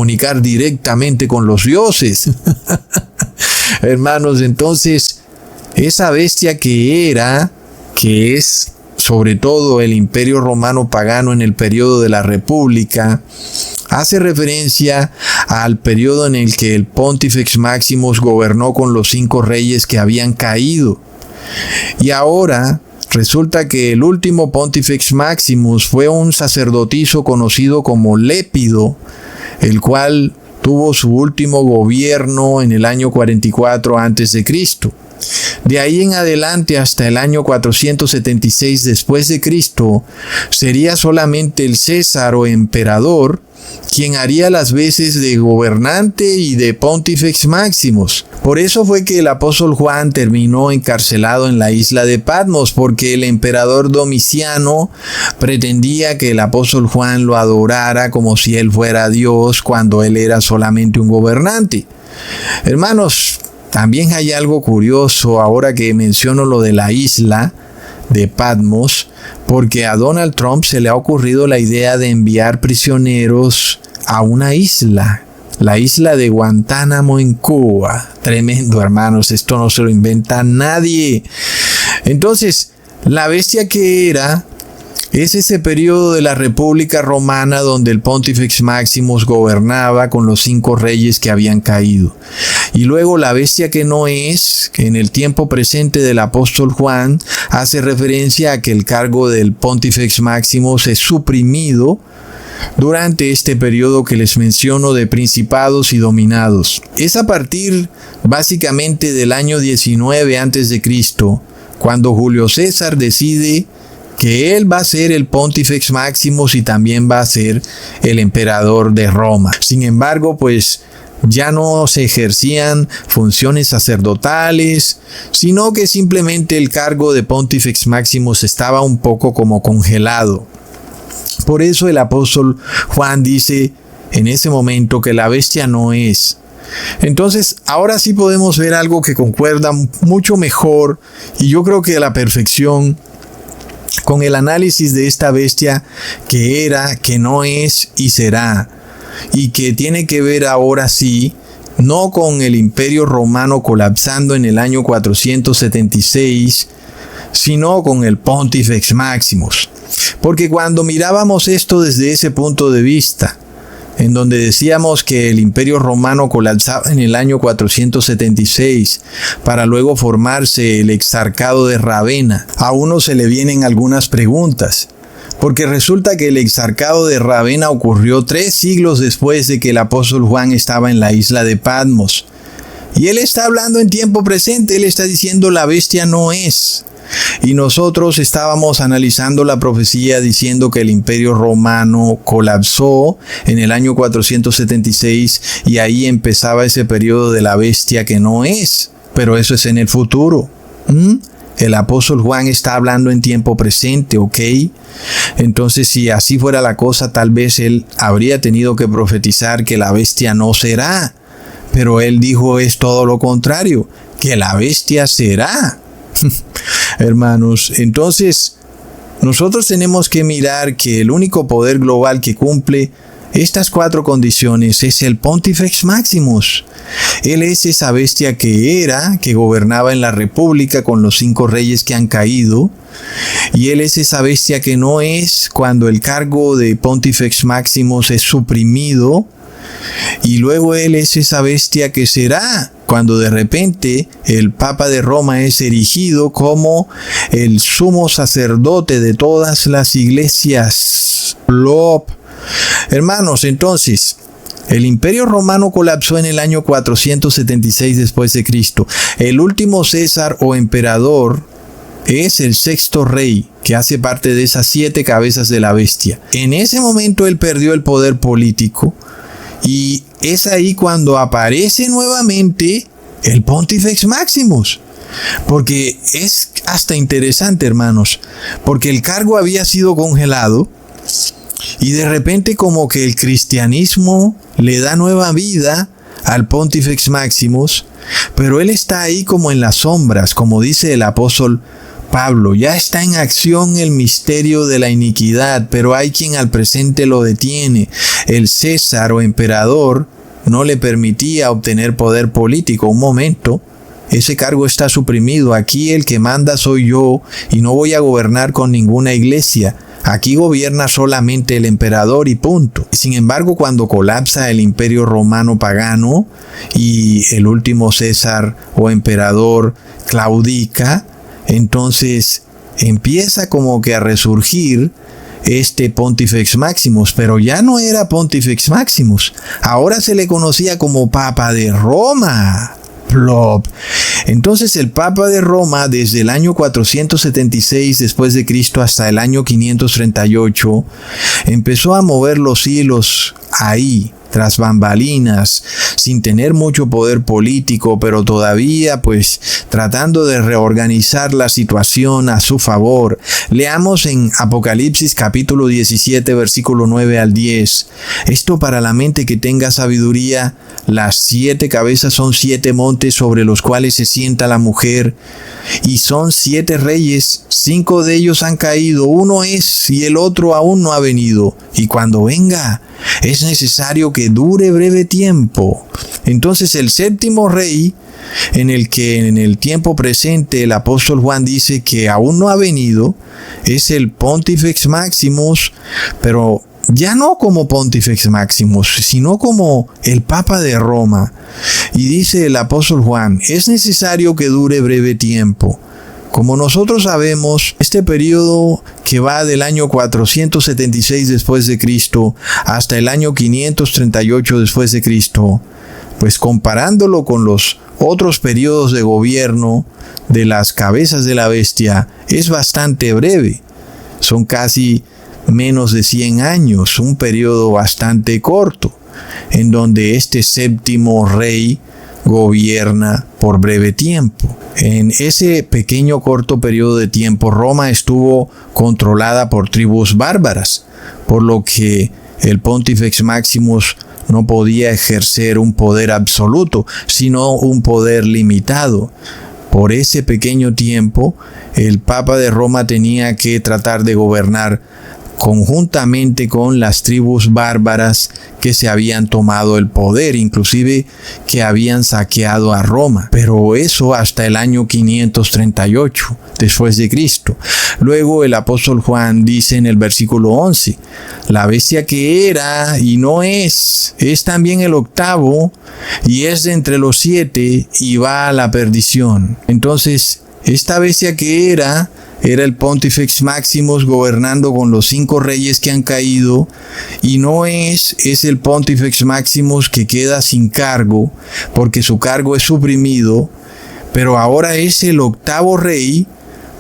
comunicar directamente con los dioses. Hermanos, entonces, esa bestia que es sobre todo el Imperio Romano Pagano en el periodo de la República, hace referencia al periodo en el que el Pontifex Maximus gobernó con los 5 reyes que habían caído. Y ahora resulta que el último Pontifex Maximus fue un sacerdotisa conocido como Lépido, el cual tuvo su último gobierno en el año 44 a.C. De ahí en adelante hasta el año 476 después de Cristo, sería solamente el César o emperador quien haría las veces de gobernante y de Pontifex Maximus. Por eso fue que el apóstol Juan terminó encarcelado en la isla de Patmos, porque el emperador Domiciano pretendía que el apóstol Juan lo adorara como si él fuera Dios cuando él era solamente un gobernante. Hermanos, también hay algo curioso ahora que menciono lo de la isla de Patmos, porque a Donald Trump se le ha ocurrido la idea de enviar prisioneros a una isla, la isla de Guantánamo en Cuba. Tremendo, hermanos, esto no se lo inventa nadie. Entonces, la bestia que era es ese periodo de la República Romana donde el Pontifex Maximus gobernaba con los 5 reyes que habían caído. Y luego la bestia que no es, que en el tiempo presente del apóstol Juan, hace referencia a que el cargo del Pontifex Maximus es suprimido durante este periodo que les menciono de principados y dominados. Es a partir básicamente del año 19 a.C., cuando Julio César decide que él va a ser el Pontifex Maximus y también va a ser el emperador de Roma. Sin embargo, pues ya no se ejercían funciones sacerdotales, sino que simplemente el cargo de Pontifex Maximus estaba un poco como congelado. Por eso el apóstol Juan dice en ese momento que la bestia no es. Entonces, ahora sí podemos ver algo que concuerda mucho mejor y yo creo que a la perfección con el análisis de esta bestia que era, que no es y será, y que tiene que ver ahora sí, no con el Imperio Romano colapsando en el año 476, sino con el Pontifex Maximus. Porque cuando mirábamos esto desde ese punto de vista, en donde decíamos que el Imperio Romano colapsaba en el año 476 para luego formarse el Exarcado de Ravenna, a uno se le vienen algunas preguntas, porque resulta que el Exarcado de Ravenna ocurrió 3 siglos después de que el apóstol Juan estaba en la isla de Patmos. Y él está hablando en tiempo presente, él está diciendo la bestia no es. Y nosotros estábamos analizando la profecía diciendo que el Imperio Romano colapsó en el año 476 y ahí empezaba ese periodo de la bestia que no es, pero eso es en el futuro. El apóstol Juan está hablando en tiempo presente, ¿ok? Entonces, si así fuera la cosa, tal vez él habría tenido que profetizar que la bestia no será, pero él dijo es todo lo contrario, que la bestia será. Hermanos, entonces nosotros tenemos que mirar que el único poder global que cumple estas 4 condiciones es el Pontifex Maximus. Él es esa bestia que era, que gobernaba en la República con los 5 reyes que han caído, y él es esa bestia que no es cuando el cargo de Pontifex Maximus es suprimido, y luego él es esa bestia que será cuando de repente el Papa de Roma es erigido como el sumo sacerdote de todas las iglesias. Hermanos, entonces, el Imperio Romano colapsó en el año 476 después de Cristo. El último César o emperador es el 6º rey, que hace parte de esas 7 cabezas de la bestia. En ese momento él perdió el poder político. Y es ahí cuando aparece nuevamente el Pontifex Maximus. Porque es hasta interesante, hermanos, porque el cargo había sido congelado y de repente como que el cristianismo le da nueva vida al Pontifex Maximus, pero él está ahí como en las sombras, como dice el apóstol Pablo, ya está en acción el misterio de la iniquidad, pero hay quien al presente lo detiene. El César o emperador no le permitía obtener poder político. Un momento, ese cargo está suprimido. Aquí el que manda soy yo y no voy a gobernar con ninguna iglesia. Aquí gobierna solamente el emperador y punto. Sin embargo, cuando colapsa el imperio romano pagano y el último César o emperador claudica, entonces empieza como que a resurgir este Pontifex Maximus, pero ya no era Pontifex Maximus, ahora se le conocía como Papa de Roma. Plop. Entonces el Papa de Roma, desde el año 476 después de Cristo hasta el año 538, empezó a mover los hilos ahí, tras bambalinas, sin tener mucho poder político, pero todavía pues tratando de reorganizar la situación a su favor. Leamos en Apocalipsis capítulo 17 versículo 9 al 10. Esto para la mente que tenga sabiduría. Las 7 cabezas son 7 montes sobre los cuales se sienta la mujer, y son 7 reyes. 5 de ellos han caído, uno es y el otro aún no ha venido, y cuando venga es necesario que dure breve tiempo. Entonces el séptimo rey, en el que en el tiempo presente el apóstol Juan dice que aún no ha venido, es el Pontifex Maximus, pero ya no como Pontifex Maximus, sino como el Papa de Roma. Y dice el apóstol Juan, es necesario que dure breve tiempo. Como nosotros sabemos, este periodo que va del año 476 después de Cristo hasta el año 538 después de Cristo, pues comparándolo con los otros periodos de gobierno de las cabezas de la bestia, es bastante breve. Son casi menos de 100 años, un periodo bastante corto, en donde este séptimo rey gobierna por breve tiempo. En ese pequeño corto periodo de tiempo, Roma estuvo controlada por tribus bárbaras, por lo que el Pontifex Maximus no podía ejercer un poder absoluto, sino un poder limitado. Por ese pequeño tiempo, el Papa de Roma tenía que tratar de gobernar conjuntamente con las tribus bárbaras que se habían tomado el poder, inclusive que habían saqueado a Roma. Pero eso hasta el año 538 después de Cristo. Luego el apóstol Juan dice en el versículo 11, la bestia que era y no es también el octavo, y es de entre los 7 y va a la perdición. Entonces, esta bestia que era el Pontifex Maximus gobernando con los 5 reyes que han caído, y no es el Pontifex Maximus que queda sin cargo, porque su cargo es suprimido, pero ahora es el octavo rey,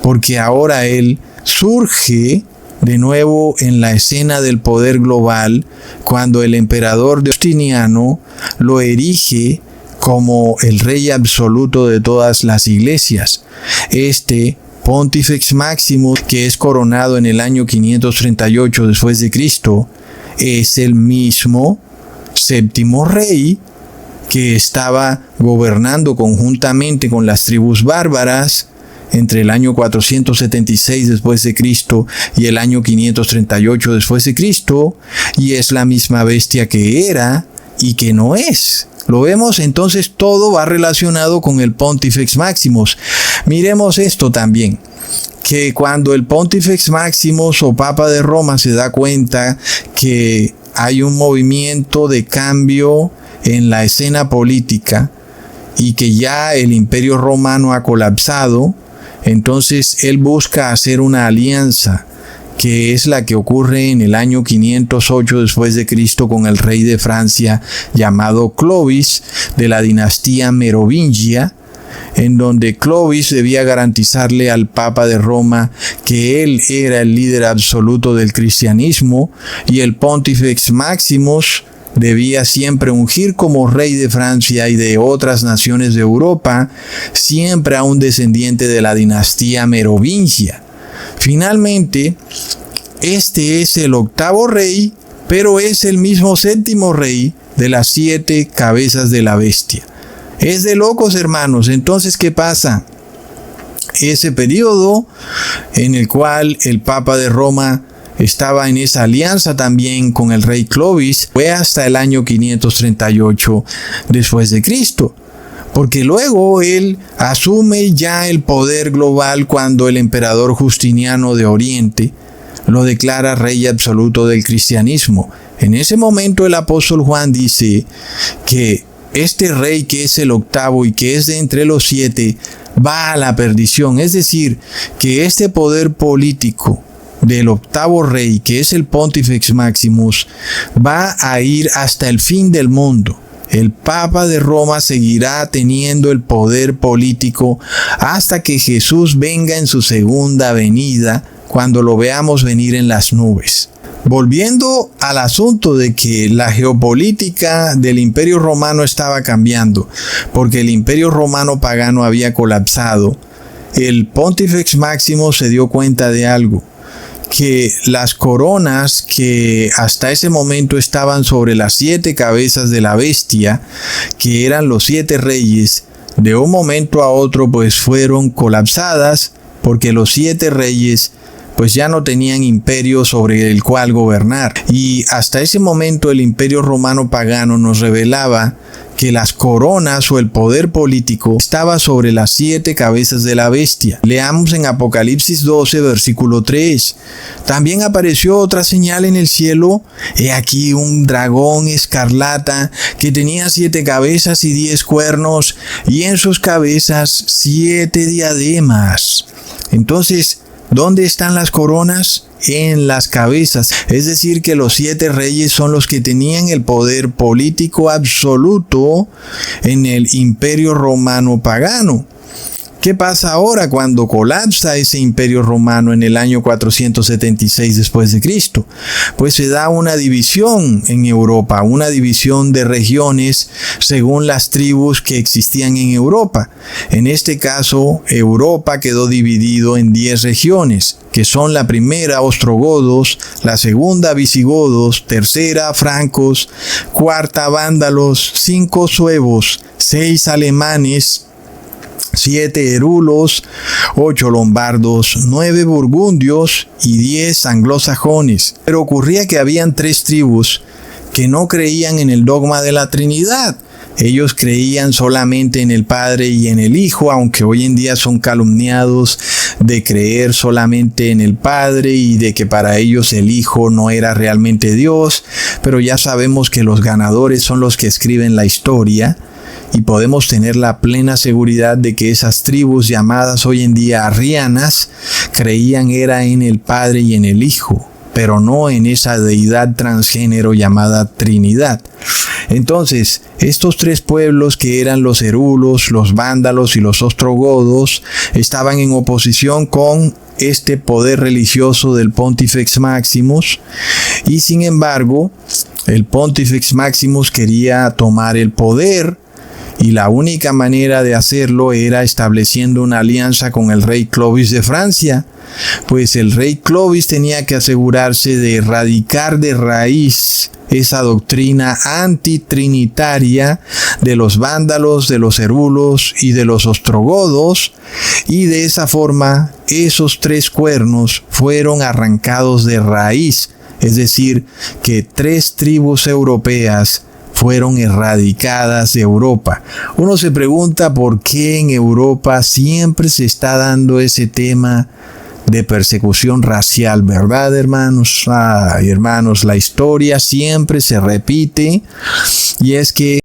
porque ahora él surge de nuevo en la escena del poder global, cuando el emperador Justiniano lo erige como el rey absoluto de todas las iglesias. Este Pontifex Maximus, que es coronado en el año 538 después de Cristo, es el mismo séptimo rey que estaba gobernando conjuntamente con las tribus bárbaras entre el año 476 después de Cristo y el año 538 después de Cristo, y es la misma bestia que era y que no es. Lo vemos, entonces todo va relacionado con el Pontifex Maximus. Miremos esto también, que cuando el Pontifex Maximus o Papa de Roma se da cuenta que hay un movimiento de cambio en la escena política y que ya el Imperio Romano ha colapsado, entonces él busca hacer una alianza, que es la que ocurre en el año 508 después de Cristo con el rey de Francia llamado Clovis de la dinastía merovingia, en donde Clovis debía garantizarle al Papa de Roma que él era el líder absoluto del cristianismo, y el Pontifex Maximus debía siempre ungir como rey de Francia y de otras naciones de Europa siempre a un descendiente de la dinastía merovingia. Finalmente, este es el octavo rey, pero es el mismo séptimo rey de las 7 cabezas de la bestia. Es de locos, hermanos. Entonces, ¿qué pasa? ese periodo en el cual el Papa de Roma estaba en esa alianza también con el rey Clovis, fue hasta el año 538 después de Cristo. Porque luego él asume ya el poder global cuando el emperador Justiniano de Oriente lo declara rey absoluto del cristianismo. En ese momento el apóstol Juan dice que este rey, que es el octavo y que es de entre los 7, va a la perdición. Es decir, que este poder político del octavo rey, que es el Pontifex Maximus, va a ir hasta el fin del mundo. El Papa de Roma seguirá teniendo el poder político hasta que Jesús venga en su segunda venida, cuando lo veamos venir en las nubes. Volviendo al asunto de que la geopolítica del Imperio Romano estaba cambiando, porque el Imperio Romano pagano había colapsado, el Pontifex Maximus se dio cuenta de algo, que las coronas que hasta ese momento estaban sobre las 7 cabezas de la bestia, que eran los 7 reyes, de un momento a otro pues fueron colapsadas, porque los 7 reyes pues ya no tenían imperio sobre el cual gobernar. Y hasta ese momento el Imperio Romano pagano nos revelaba que las coronas o el poder político estaba sobre las 7 cabezas de la bestia. Leamos en Apocalipsis 12, versículo 3. También apareció otra señal en el cielo. He aquí un dragón escarlata que tenía 7 cabezas y 10 cuernos, y en sus cabezas 7 diademas. Entonces, ¿dónde están las coronas? En las cabezas. Es decir, que los 7 reyes son los que tenían el poder político absoluto en el Imperio Romano pagano. ¿Qué pasa ahora cuando colapsa ese Imperio Romano en el año 476 después de Cristo? Pues se da una división en Europa, una división de regiones según las tribus que existían en Europa. En este caso, Europa quedó dividido en 10 regiones, que son la primera ostrogodos, la segunda visigodos, tercera francos, cuarta vándalos, 5 suevos, 6 alemanes, 7 herulos, 8 lombardos, 9 burgundios y 10 anglosajones. Pero ocurría que habían 3 tribus que no creían en el dogma de la Trinidad. Ellos creían solamente en el Padre y en el Hijo, aunque hoy en día son calumniados de creer solamente en el Padre y de que para ellos el Hijo no era realmente Dios. Pero ya sabemos que los ganadores son los que escriben la historia. Y podemos tener la plena seguridad de que esas tribus llamadas hoy en día arrianas creían era en el Padre y en el Hijo, pero no en esa deidad transgénero llamada Trinidad. Entonces, estos 3 pueblos, que eran los herulos, los vándalos y los ostrogodos, estaban en oposición con este poder religioso del Pontifex Maximus, y sin embargo, el Pontifex Maximus quería tomar el poder. Y la única manera de hacerlo era estableciendo una alianza con el rey Clovis de Francia, pues el rey Clovis tenía que asegurarse de erradicar de raíz esa doctrina antitrinitaria de los vándalos, de los herulos y de los ostrogodos, y de esa forma esos 3 cuernos fueron arrancados de raíz, es decir, que 3 tribus europeas fueron erradicadas de Europa. Uno se pregunta por qué en Europa siempre se está dando ese tema de persecución racial, ¿verdad, hermanos? Ay, hermanos, la historia siempre se repite, y es que